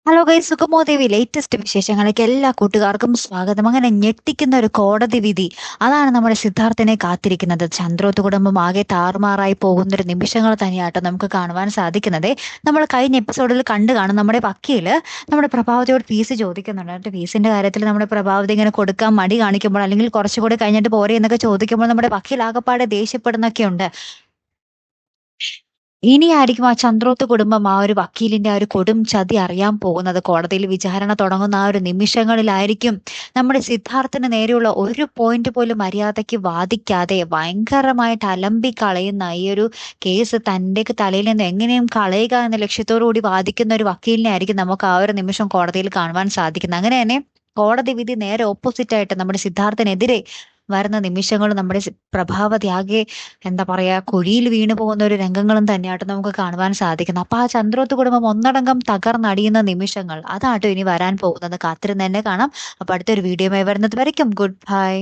Hello guys, സുഗമോ ദേവി latest വിശേഷങ്ങളിലേക്ക് എല്ലാ കൂട്ടുകാർക്കും സ്വാഗതം. അങ്ങനെ ഞെട്ടിക്കുന്ന ഒരു കോടതി വിധി, അതാണ് നമ്മുടെ സിദ്ധാർത്ഥിനെ കാത്തിരിക്കുന്നത്. ചന്ദ്രോത്ത് കുടുംബം ആകെ താറുമാറായി പോകുന്ന ഒരു നിമിഷങ്ങൾ തന്നെയാട്ടോ നമുക്ക് കാണുവാൻ സാധിക്കുന്നത്. നമ്മൾ കഴിഞ്ഞ എപ്പിസോഡിൽ കണ്ടു കാണും, നമ്മുടെ വക്കീല് നമ്മുടെ പ്രഭാവതിയോട് ഫീസ് ചോദിക്കുന്നുണ്ട്. എന്നിട്ട് ഫീസിന്റെ കാര്യത്തിൽ നമ്മുടെ പ്രഭാവതി ഇങ്ങനെ കൊടുക്കാൻ മടി കാണിക്കുമ്പോൾ, അല്ലെങ്കിൽ കുറച്ചുകൂടി കഴിഞ്ഞിട്ട് പോരെ എന്നൊക്കെ ചോദിക്കുമ്പോൾ നമ്മുടെ വക്കീൽ ആകപ്പാടെ ദേഷ്യപ്പെടുന്നൊക്കെ ഉണ്ട്. ഇനിയായിരിക്കും ആ ചന്ദ്രോത്ത് കുടുംബം ആ ഒരു വക്കീലിന്റെ ആ ഒരു കൊടും ചതി അറിയാൻ പോകുന്നത്. കോടതിയിൽ വിചാരണ തുടങ്ങുന്ന ആ ഒരു നിമിഷങ്ങളിലായിരിക്കും നമ്മുടെ സിദ്ധാർത്ഥന് നേരെയുള്ള ഒരു പോയിന്റ് പോലും മര്യാദയ്ക്ക് വാദിക്കാതെ ഭയങ്കരമായിട്ട് അലമ്പി കളയുന്ന ഈ ഒരു കേസ് തന്റെ തലയിൽ നിന്ന് എങ്ങനെയും കളയുക എന്ന ലക്ഷ്യത്തോടു കൂടി വാദിക്കുന്ന ഒരു വക്കീലിനെ ആയിരിക്കും നമുക്ക് ആ ഒരു നിമിഷം കോടതിയിൽ കാണുവാൻ സാധിക്കുന്നത്. അങ്ങനെ തന്നെ കോടതി വിധി നേരെ ഓപ്പോസിറ്റ് ആയിട്ട് നമ്മുടെ സിദ്ധാർത്ഥനെതിരെ വരുന്ന നിമിഷങ്ങൾ നമ്മുടെ പ്രഭാവതി ആകെ എന്താ പറയാ കുഴിയിൽ വീണു പോകുന്ന ഒരു രംഗങ്ങളും തന്നെയായിട്ട് നമുക്ക് കാണുവാൻ സാധിക്കുന്നത്. അപ്പൊ ആ ചന്ദ്രോത്ത് കുടുംബം ഒന്നടങ്കം തകർന്നടിയുന്ന നിമിഷങ്ങൾ അതാട്ടോ ഇനി വരാൻ പോകുന്നത്. കാത്തിരുന്ന് തന്നെ കാണാം. അപ്പൊ അടുത്തൊരു വീഡിയോയുമായി വരുന്നത് വരയ്ക്കും ഗുഡ് ബൈ.